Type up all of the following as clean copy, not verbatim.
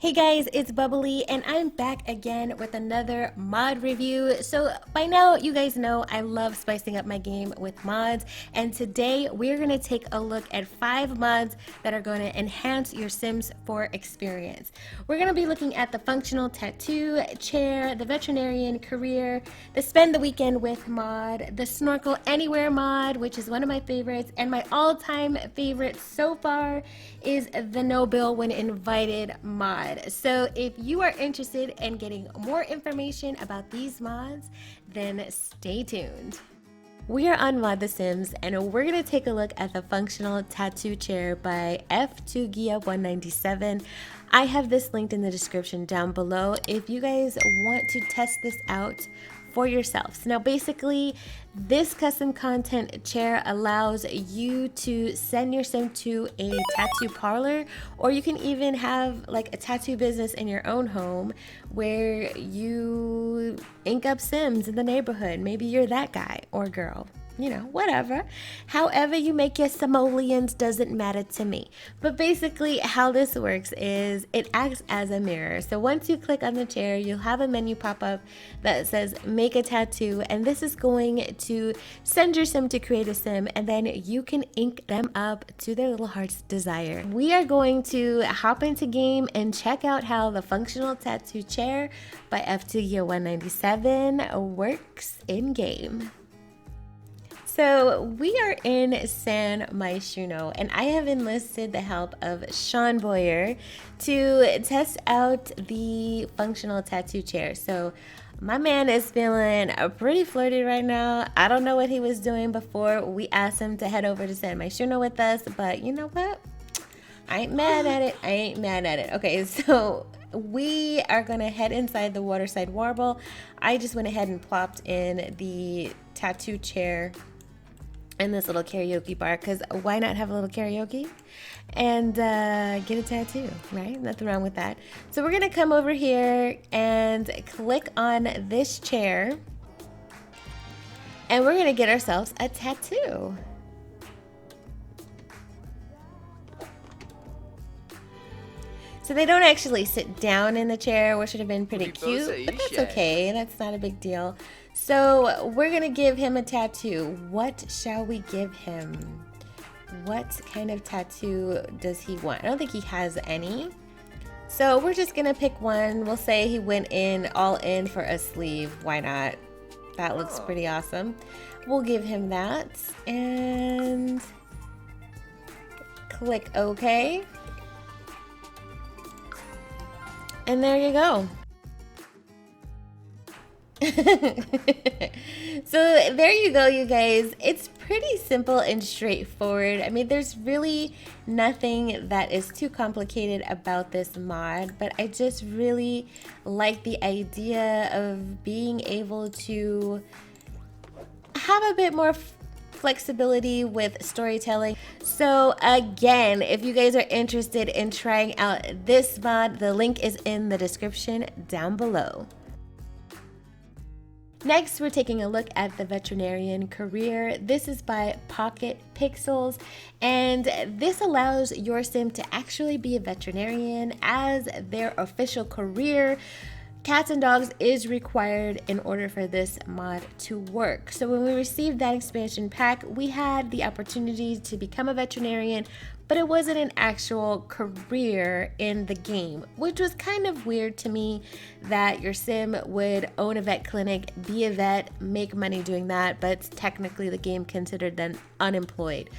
Hey guys, it's Bubbly and I'm back again with another mod review. So by now you guys know I love spicing up my game with mods, and today we're going to take a look at 5 mods that are going to enhance your Sims 4 experience. We're going to be looking at the functional tattoo chair, the veterinarian career, the spend the weekend with mod, the snorkel anywhere mod, which is one of my favorites, and my all-time favorite so far is the no bill when invited mod. So if you are interested in getting more information about these mods, then stay tuned. We are on Mod The Sims and we're going to take a look at the functional tattoo chair by F2Gia197. I have this linked in the description down below if you guys want to test this out for yourselves. Now basically this custom content chair allows you to send your sim to a tattoo parlor, or you can even have like a tattoo business in your own home where you ink up sims in the neighborhood. Maybe you're that guy or girl, you know, whatever. However you make your simoleons doesn't matter to me. But basically how this works is it acts as a mirror. So once you click on the chair, you'll have a menu pop up that says make a tattoo, and this is going to send your sim to create a sim, and then you can ink them up to their little heart's desire. We are going to hop into game and check out how the functional tattoo chair by F2Gia197 works in game. So we are in San Myshuno, and I have enlisted the help of Sean Boyer to test out the functional tattoo chair. So my man is feeling pretty flirty right now. I don't know what he was doing before we asked him to head over to San Myshuno with us, but you know what? I ain't mad at it. I ain't mad at it. Okay, so we are gonna head inside the Waterside Warble. I just went ahead and plopped in the tattoo chair and this little karaoke bar, because why not have a little karaoke and get a tattoo, right? Nothing wrong with that. So we're gonna come over here and click on this chair and we're gonna get ourselves a tattoo. So they don't actually sit down in the chair, which would have been pretty cute, but that's okay. That's not a big deal. So we're gonna give him a tattoo. What shall we give him? What kind of tattoo does he want? I don't think he has any. So we're just gonna pick one. We'll say he went all in for a sleeve. Why not? That looks pretty awesome. We'll give him that and click OK. And there you go. So there you go, you guys. It's pretty simple and straightforward. I mean, there's really nothing that is too complicated about this mod, but I just really like the idea of being able to have a bit more flexibility with storytelling. So again, if you guys are interested in trying out this mod, the link is in the description down below. Next, we're taking a look at the veterinarian career. This is by Pocket Pixels, and this allows your sim to actually be a veterinarian as their official career. Cats and dogs is required in order for this mod to work. So when we received that expansion pack, we had the opportunity to become a veterinarian, but it wasn't an actual career in the game, which was kind of weird to me that your sim would own a vet clinic, be a vet, make money doing that, but technically the game considered them unemployed.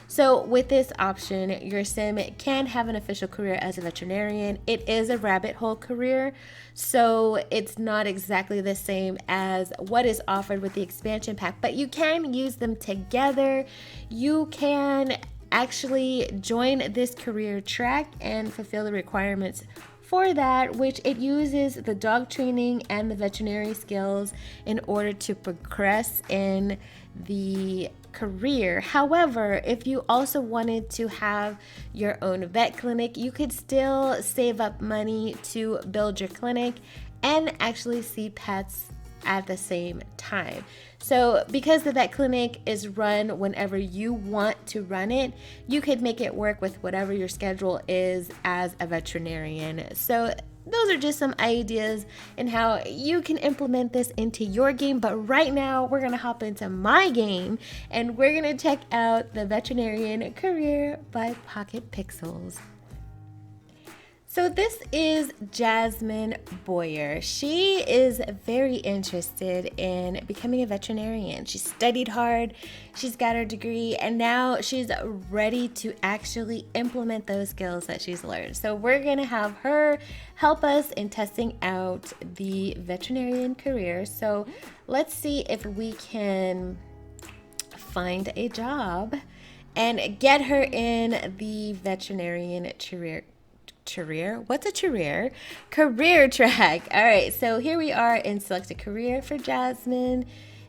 So with this option, your sim can have an official career as a veterinarian. It is a rabbit hole career, so it's not exactly the same as what is offered with the expansion pack, but you can use them together. You can actually join this career track and fulfill the requirements for that, which it uses the dog training and the veterinary skills in order to progress in the career. However, if you also wanted to have your own vet clinic, you could still save up money to build your clinic and actually see pets at the same time. So because the vet clinic is run whenever you want to run it, you could make it work with whatever your schedule is as a veterinarian. So those are just some ideas and how you can implement this into your game. But right now we're gonna hop into my game and we're gonna check out the Veterinarian Career by Pocket Pixels. So this is Jasmine Boyer. She is very interested in becoming a veterinarian. She studied hard, she's got her degree, and now she's ready to actually implement those skills that she's learned. So we're gonna have her help us in testing out the veterinarian career. So let's see if we can find a job and get her in the veterinarian career. What's a career? Career track. All right, so here we are in select a career for Jasmine,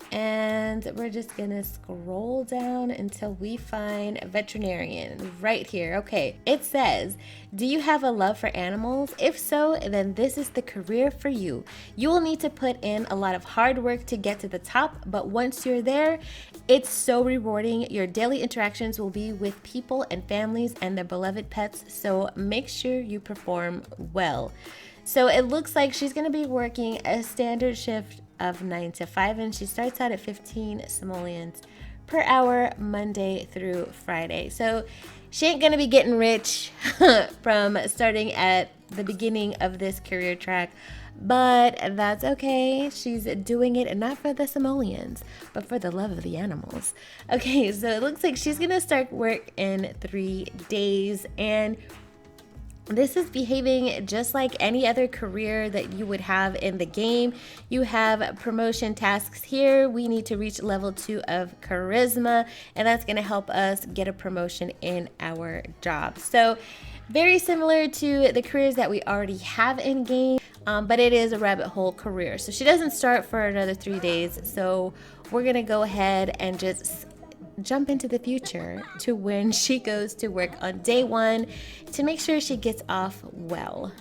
and we're just gonna scroll down until we find veterinarian right here. Okay, it says, do you have a love for animals? If so, then this is the career for you. You will need to put in a lot of hard work to get to the top, but once you're there, it's so rewarding. Your daily interactions will be with people and families and their beloved pets, so make sure you perform well. So it looks like she's gonna be working a standard shift of 9 to 5, and she starts out at 15 simoleons per hour, Monday through Friday. So she ain't gonna be getting rich from starting at the beginning of this career track, but that's okay. She's doing it not for the simoleons, but for the love of the animals. Okay, so it looks like she's gonna start work in 3 days, and this is behaving just like any other career that you would have in the game. You have promotion tasks here. We need to reach level 2 of charisma, and that's going to help us get a promotion in our job. So very similar to the careers that we already have in game, but it is a rabbit hole career. So she doesn't start for another 3 days. So we're going to go ahead and just jump into the future to when she goes to work on day 1 to make sure she gets off well.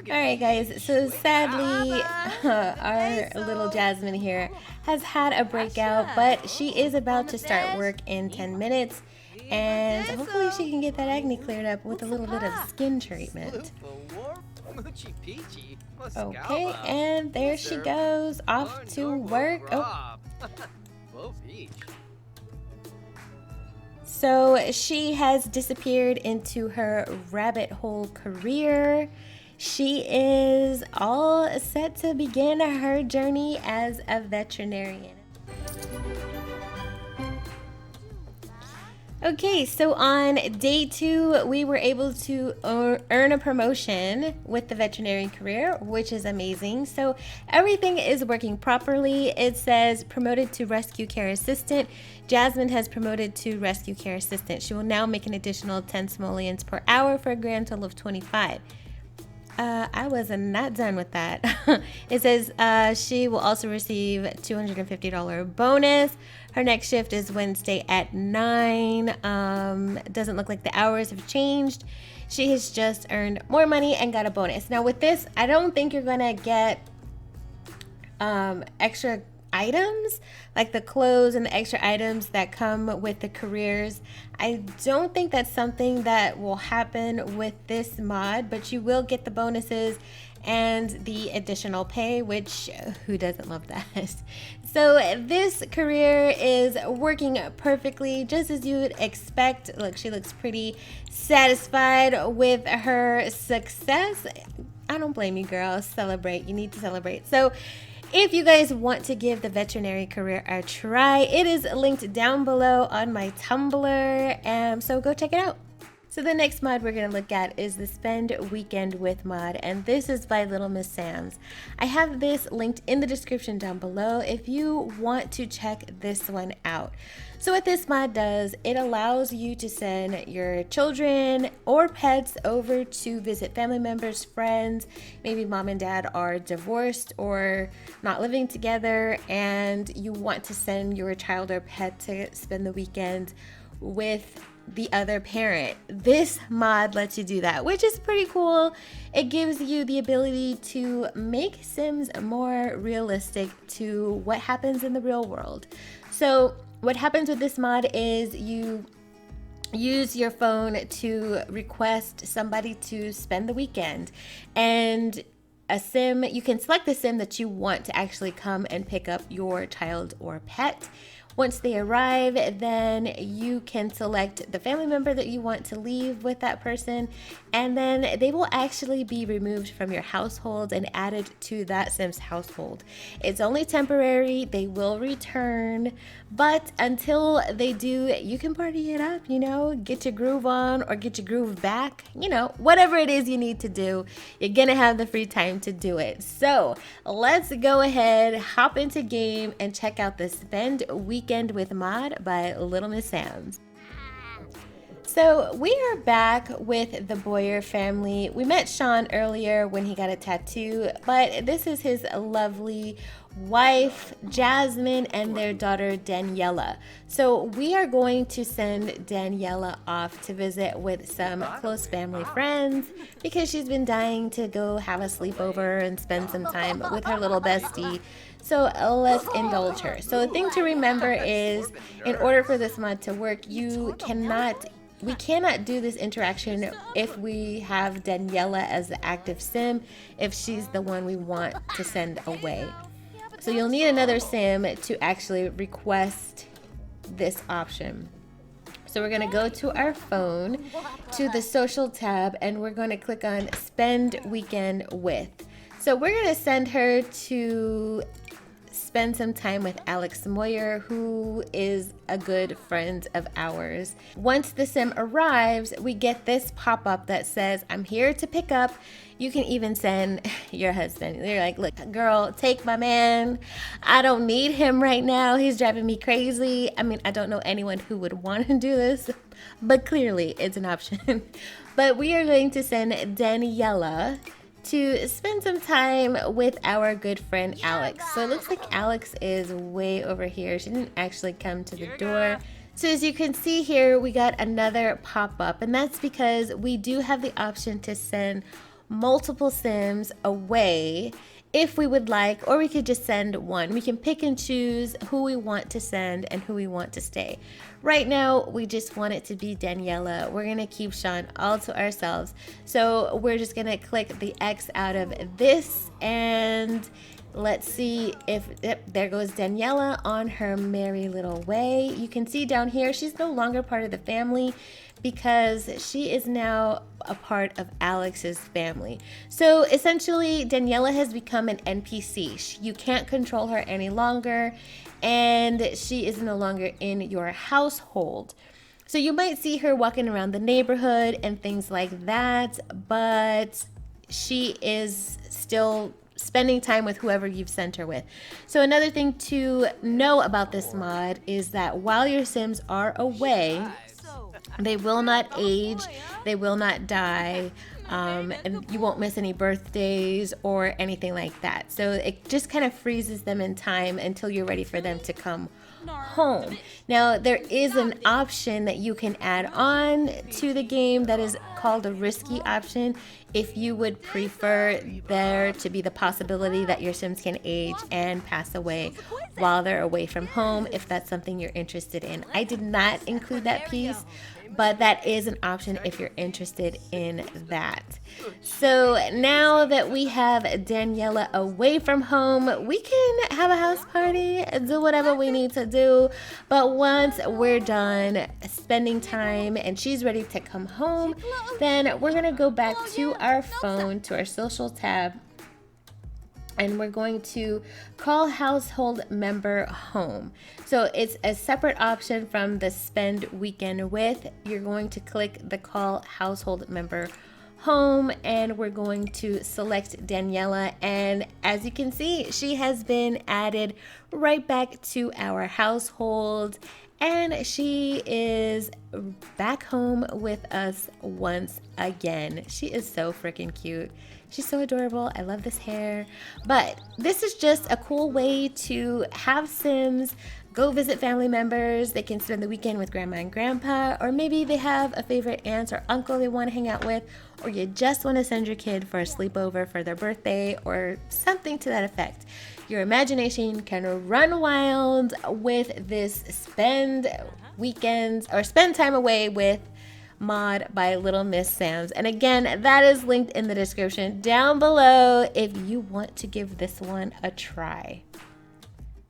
Alright guys, so sadly our little Jasmine here has had a breakout, but she is about to start work in 10 minutes, and hopefully she can get that acne cleared up with a little bit of skin treatment. Okay, and there she goes off to work. Oh. So she has disappeared into her rabbit hole career. She is all set to begin her journey as a veterinarian. Okay, so on day 2, we were able to earn a promotion with the veterinary career, which is amazing. So everything is working properly. It says promoted to rescue care assistant. Jasmine has promoted to rescue care assistant. She will now make an additional 10 simoleons per hour for a grand total of 25. I was not done with that. It says she will also receive $250 bonus. Her next shift is Wednesday at 9. Doesn't look like the hours have changed. She has just earned more money and got a bonus. Now with this, I don't think you're gonna get extra items like the clothes and the extra items that come with the careers. I don't think that's something that will happen with this mod, but you will get the bonuses and the additional pay, which who doesn't love that? So this career is working perfectly, just as you would expect. Look, she looks pretty satisfied with her success. I don't blame you, girl. Celebrate. You need to celebrate. So if you guys want to give the veterinary career a try, it is linked down below on my Tumblr, so go check it out. So the next mod we're going to look at is the Spend Weekend With mod, and this is by Little Miss Sam's. I have this linked in the description down below if you want to check this one out. So what this mod does, it allows you to send your children or pets over to visit family members, friends. Maybe mom and dad are divorced or not living together, and you want to send your child or pet to spend the weekend with the other parent. This mod lets you do that, which is pretty cool. It gives you the ability to make Sims more realistic to what happens in the real world. So what happens with this mod is you use your phone to request somebody to spend the weekend, and a sim, you can select the sim that you want to actually come and pick up your child or pet. Once they arrive, then you can select the family member that you want to leave with that person, and then they will actually be removed from your household and added to that sim's household. It's only temporary, they will return, but until they do, you can party it up, you know, get your groove on or get your groove back, you know, whatever it is you need to do, you're gonna have the free time to do it. So let's go ahead, hop into game and check out the Spend Weekend with mod by Little Miss Sam's. So we are back with the Boyer family. We met Sean earlier when he got a tattoo, but this is his lovely wife, Jasmine, and their daughter, Daniela. So we are going to send Daniela off to visit with some close family friends because she's been dying to go have a sleepover and spend some time with her little bestie. So let's indulge her. So the thing to remember is, in order for this mod to work, we cannot do this interaction if we have Daniela as the active sim, if she's the one we want to send away. So you'll need another sim to actually request this option. So we're going to go to our phone, to the social tab, and we're going to click on Spend Weekend With. So we're going to send her to spend some time with Alex Moyer, who is a good friend of ours. Once the sim arrives, we get this pop-up that says, I'm here to pick up. You can even send your husband. You're like, look, girl, take my man. I don't need him right now. He's driving me crazy. I mean, I don't know anyone who would want to do this, but clearly it's an option. But we are going to send Daniela to spend some time with our good friend Alex. So it looks like Alex is way over here. She didn't actually come to the door. So as you can see here, we got another pop-up, and that's because we do have the option to send multiple sims away if we would like, or we could just send one. We can pick and choose who we want to send and who we want to stay. Right now, we just want it to be Daniela. We're gonna keep Sean all to ourselves. So we're just gonna click the X out of this, and let's see if, yep, there goes Daniela on her merry little way. You can see down here, she's no longer part of the family because she is now a part of Alex's family. So essentially, Daniela has become an NPC. You can't control her any longer, and she is no longer in your household. So you might see her walking around the neighborhood and things like that, but she is still spending time with whoever you've sent her with. So another thing to know about this mod is that while your Sims are away, they will not age, they will not die, and you won't miss any birthdays or anything like that. So it just kind of freezes them in time until you're ready for them to come home. Now there is an option that you can add on to the game that is called a risky option if you would prefer there to be the possibility that your Sims can age and pass away while they're away from home, if that's something you're interested in. I did not include that piece, but that is an option if you're interested in that. So now that we have Daniela away from home, we can have a house party, do whatever we need to do. But once we're done spending time and she's ready to come home, then we're gonna go back to our phone, to our social tab, and we're going to call household member home. So it's a separate option from the Spend Weekend With. You're going to click the call household member home, and we're going to select Daniela, and as you can see, she has been added right back to our household, and she is back home with us once again. She is so freaking cute. She's so adorable. I love this hair. But this is just a cool way to have Sims go visit family members. They can spend the weekend with grandma and grandpa, or maybe they have a favorite aunt or uncle they want to hang out with, or you just want to send your kid for a sleepover for their birthday or something to that effect. Your imagination can run wild with this spend weekends or spend time away with mod by Little Miss Sam's. And again, that is linked in the description down below if you want to give this one a try.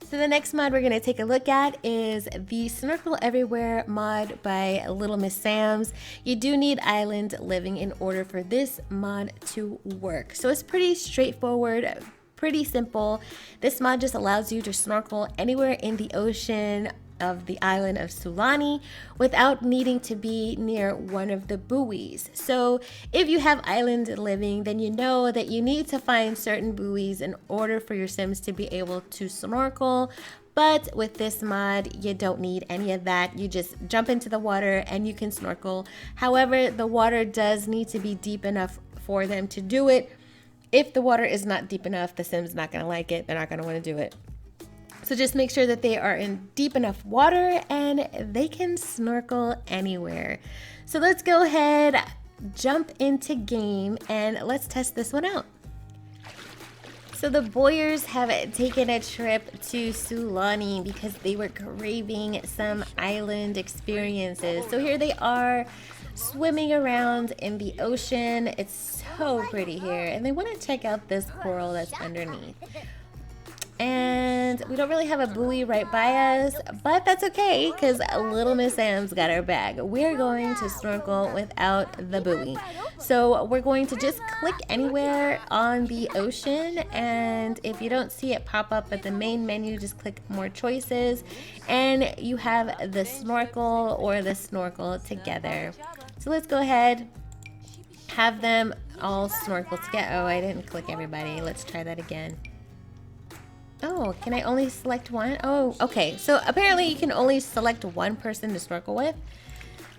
So the next mod we're going to take a look at is the Snorkel Everywhere mod by Little Miss Sam's. You do need island living in order for this mod to work. So it's pretty straightforward, pretty simple. This mod just allows you to snorkel anywhere in the ocean of the island of Sulani without needing to be near one of the buoys. So if you have island living, then you know that you need to find certain buoys in order for your Sims to be able to snorkel. But with this mod, you don't need any of that. You just jump into the water and you can snorkel. However, the water does need to be deep enough for them to do it. If the water is not deep enough, the Sim's not going to like it. They're not going to want to do it. So just make sure that they are in deep enough water and they can snorkel anywhere. So let's go ahead, jump into game, and let's test this one out. So the Boyers have taken a trip to Sulani because they were craving some island experiences. So here they are swimming around in the ocean. It's so pretty here, and they want to check out this coral that's underneath. And we don't really have a buoy right by us, but that's okay because Little Miss Sam's got our bag. We're going to snorkel without the buoy. So we're going to just click anywhere on the ocean, and if you don't see it pop up at the main menu, just click more choices and you have the snorkel or the snorkel together. So let's go ahead, have them all snorkel together. Oh, I didn't click everybody. Let's try that again. Oh, can I only select one? Oh, okay. So apparently you can only select one person to snorkel with.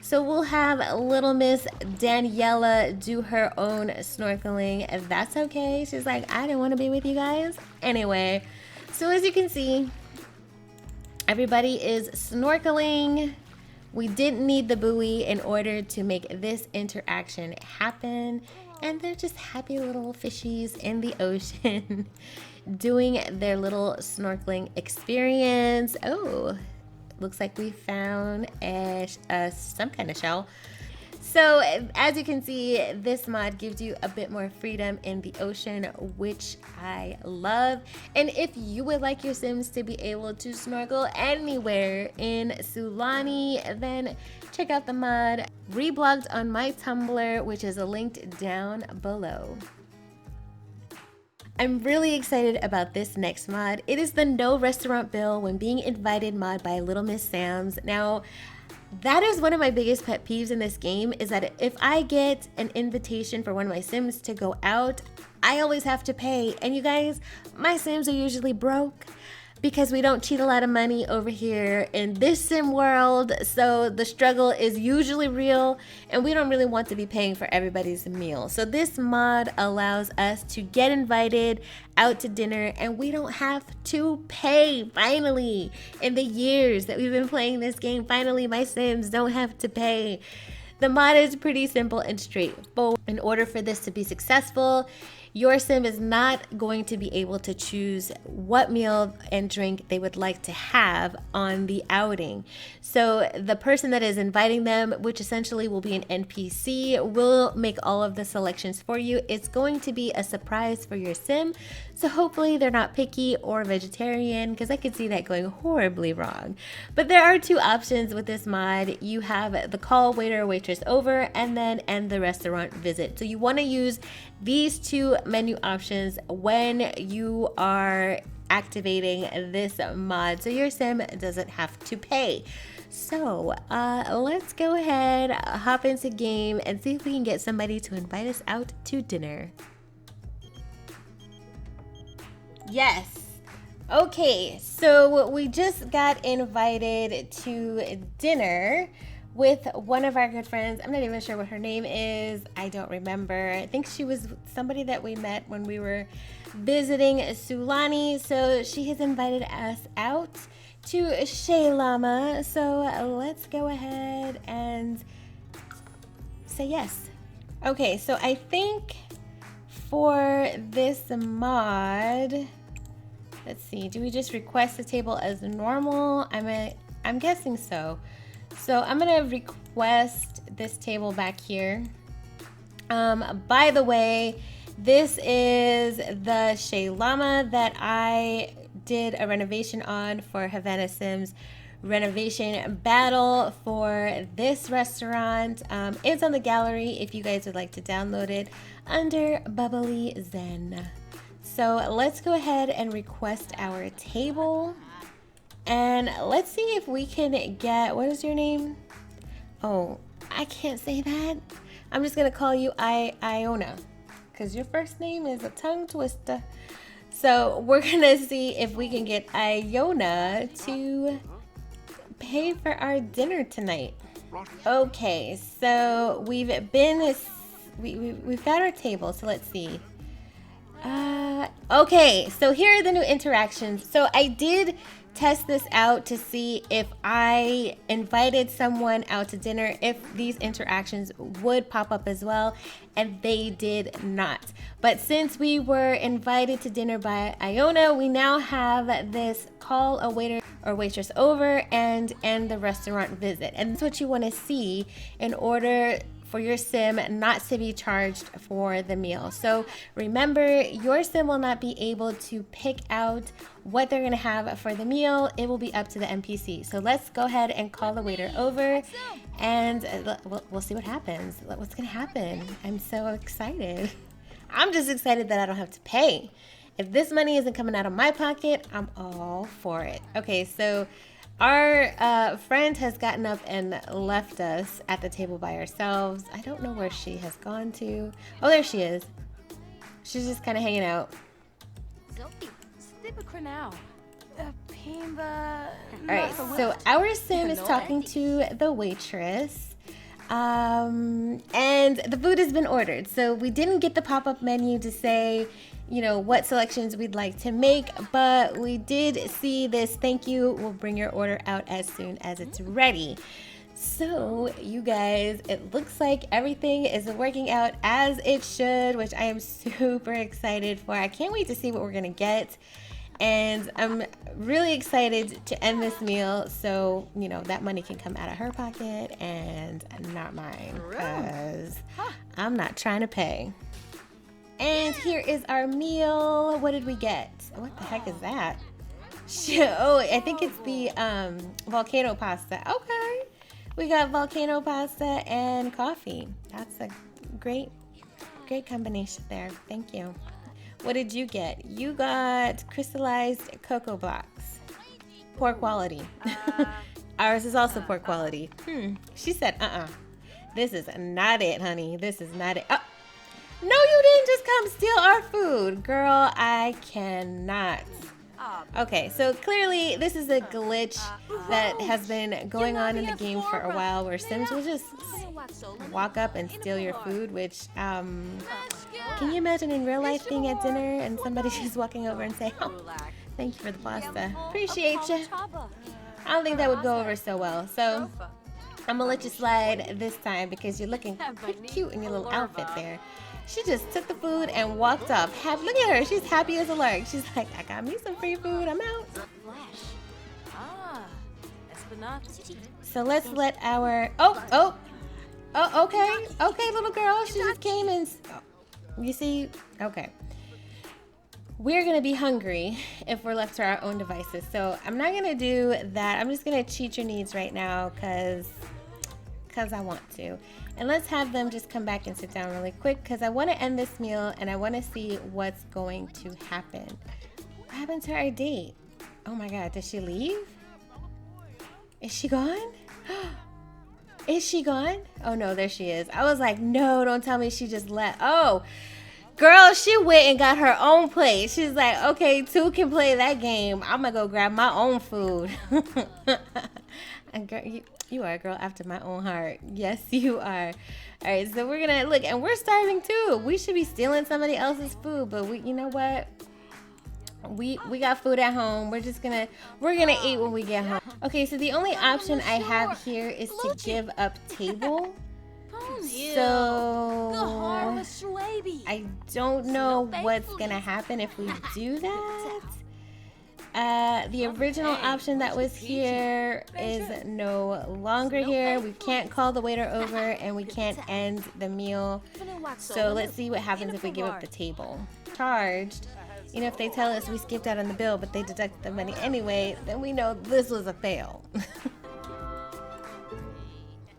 So we'll have Little Miss Daniela do her own snorkeling, and that's okay. She's like, I didn't want to be with you guys. Anyway, so as you can see, everybody is snorkeling. We didn't need the buoy in order to make this interaction happen. And they're just happy little fishies in the ocean doing their little snorkeling experience. Oh, looks like we found some kind of shell. So as you can see, this mod gives you a bit more freedom in the ocean, which I love. And if you would like your Sims to be able to snorkel anywhere in Sulani, then check out the mod reblogged on my Tumblr, which is linked down below. I'm really excited about this next mod. It is the No Restaurant Bill When Being Invited mod by Little Miss Sam's. Now, that is one of my biggest pet peeves in this game, is that if I get an invitation for one of my Sims to go out, I always have to pay. And you guys, my Sims are usually broke because we don't cheat a lot of money over here in this sim world. So the struggle is usually real and we don't really want to be paying for everybody's meal. So this mod allows us to get invited out to dinner and we don't have to pay. Finally, in the years that we've been playing this game, finally my Sims don't have to pay. The mod is pretty simple and straightforward. In order for this to be successful, your Sim is not going to be able to choose what meal and drink they would like to have on the outing. So the person that is inviting them, which essentially will be an NPC, will make all of the selections for you. It's going to be a surprise for your Sim. So hopefully they're not picky or vegetarian, because I could see that going horribly wrong. But there are two options with this mod. You have the call waiter or waitress over and then end the restaurant visit. So you want to use these two menu options when you are activating this mod so your Sim doesn't have to pay. So let's go ahead, hop into game and see if we can get somebody to invite us out to dinner. Yes. Okay, so we just got invited to dinner with one of our good friends. I'm not even sure what her name is. I don't remember. I think she was somebody that we met when we were visiting Sulani. So she has invited us out to Shay Llama. So let's go ahead and say yes. Okay, so I think for this mod, let's see, do we just request the table as normal? I'm guessing so. So I'm gonna request this table back here. By the way, this is the Shay Llama that I did a renovation on for Havana Sims renovation battle for this restaurant. It's on the gallery if you guys would like to download it under Bubblyzen. So let's go ahead and request our table. And let's see if we can get, what is your name? Oh, I can't say that. I'm just gonna call you Iona, because your first name is a tongue twister. So we're gonna see if we can get Iona to pay for our dinner tonight. Okay, so we've got our table, so let's see. Okay, so here are the new interactions. So I did test this out to see if I invited someone out to dinner, if these interactions would pop up as well, and they did not. But since we were invited to dinner by Iona, we now have this call a waiter or waitress over and end the restaurant visit. And that's what you want to see in order for your sim not to be charged for the meal. So remember, your sim will not be able to pick out what they're gonna have for the meal. It will be up to the NPC. So let's go ahead and call the waiter over, and we'll see what happens. What's gonna happen? I'm so excited. I'm just excited that I don't have to pay. If this money isn't coming out of my pocket, I'm all for it. Okay, so our friend has gotten up and left us at the table by ourselves. I don't know where she has gone to. Oh, there she is. She's just kind of hanging out. Alright, so our sim is talking to the waitress. And the food has been ordered. So we didn't get the pop-up menu to say, you know, what selections we'd like to make, but we did see this thank you, we'll bring your order out as soon as it's ready. So you guys, it looks like everything is working out as it should, which I am super excited for. I can't wait to see what we're gonna get. And I'm really excited to end this meal so, you know, that money can come out of her pocket and not mine, because I'm not trying to pay. And here is our meal. What did we get? What the heck is that? Oh, I think it's the volcano pasta. Okay. We got volcano pasta and coffee. That's a great combination there. Thank you. What did you get? You got crystallized cocoa blocks. Poor quality. Ours is also poor quality. She said, this is not it, honey. This is not it. Oh, no, you didn't just come steal our food. Girl, I cannot. Okay, so clearly this is a glitch that has been going on in the game for a while, where Sims will just walk up and steal your food, which, can you imagine in real life being at dinner and somebody just walking over and say, oh, thank you for the pasta. Appreciate you. I don't think that would go over so well, so I'm gonna let you slide this time because you're looking pretty cute in your little outfit there. She just took the food and walked off. Look at her. She's happy as a lark. She's like, I got me some free food. I'm out. So let's let our... Oh, okay. Okay, little girl. She just came and... You see? Okay. We're going to be hungry if we're left to our own devices. So I'm not going to do that. I'm just going to cheat your needs right now because I want to. And let's have them just come back and sit down really quick because I want to end this meal and I want to see what's going to happen. What happened to our date? Oh my God, did she leave? Is she gone? Is she gone? Oh no, there she is. I was like, no, don't tell me she just left. Oh, girl, she went and got her own plate. She's like, okay, two can play that game. I'm gonna go grab my own food. And girl, you are a girl after my own heart. Yes, you are. All right, so we're gonna look, and we're starving too. We should be stealing somebody else's food, but you know what? We got food at home. We're gonna eat when we get home. Okay, so the only option I have here is to give up table. So I don't know what's gonna happen if we do that. The original option that was here is no longer here. We can't call the waiter over and we can't end the meal. So let's see what happens if we give up the table. Charged. You know, if they tell us we skipped out on the bill but they deduct the money anyway, then we know this was a fail.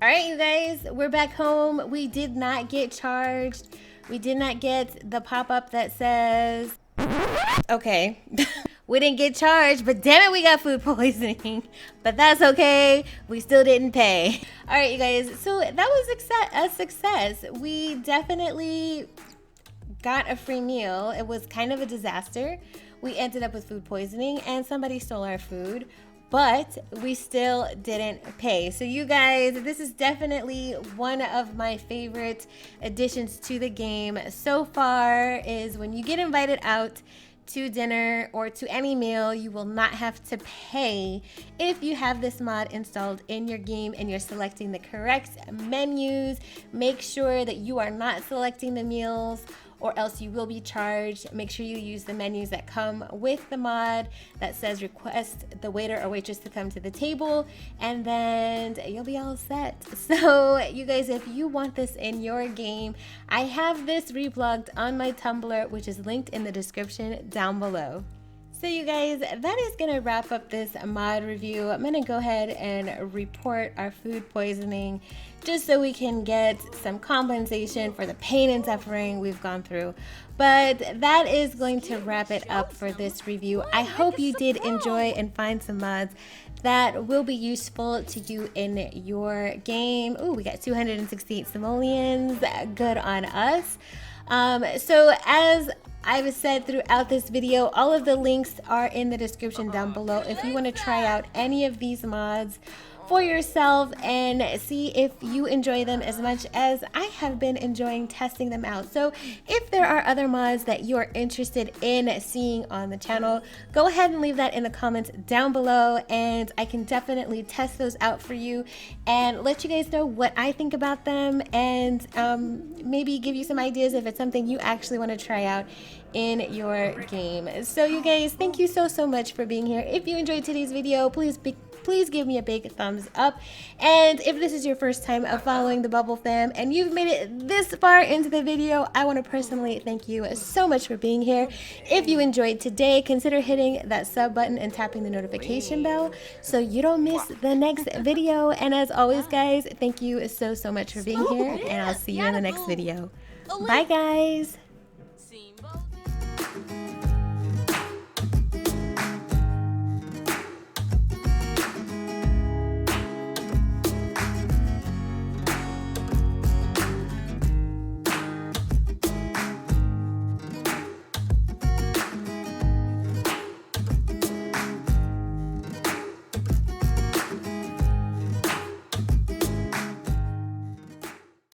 Alright, you guys, we're back home. We did not get charged. We did not get the pop-up that says... Okay. We didn't get charged, but damn it, we got food poisoning. But that's okay. We still didn't pay. Alright, you guys, so that was a success. We definitely got a free meal. It was kind of a disaster. We ended up with food poisoning and somebody stole our food. But we still didn't pay. So you guys, this is definitely one of my favorite additions to the game so far, is when you get invited out to dinner or to any meal, you will not have to pay if you have this mod installed in your game and you're selecting the correct menus. Make sure that you are not selecting the meals or else you will be charged. Make sure you use the menus that come with the mod that says request the waiter or waitress to come to the table, and then you'll be all set. So you guys, if you want this in your game, I have this reblogged on my Tumblr, which is linked in the description down below. So you guys, that is gonna wrap up this mod review. I'm gonna go ahead and report our food poisoning just so we can get some compensation for the pain and suffering we've gone through. But that is going to wrap it up for this review. I hope you did enjoy and find some mods that will be useful to you in your game. Ooh, we got 268 simoleons. Good on us. So as I've said throughout this video, all of the links are in the description down below if you want to try out any of these mods for yourself and see if you enjoy them as much as I have been enjoying testing them out. So if there are other mods that you are interested in seeing on the channel, go ahead and leave that in the comments down below and I can definitely test those out for you and let you guys know what I think about them, and maybe give you some ideas if it's something you actually want to try out in your game. So you guys, thank you so much for being here. If you enjoyed today's video, please give me a big thumbs up. And if this is your first time of following the Bubble Fam and you've made it this far into the video, I want to personally thank you so much for being here. If you enjoyed today, consider hitting that sub button and tapping the notification bell so you don't miss the next video. And as always, guys, thank you so much for being here, and I'll see you in the next video. Bye, guys.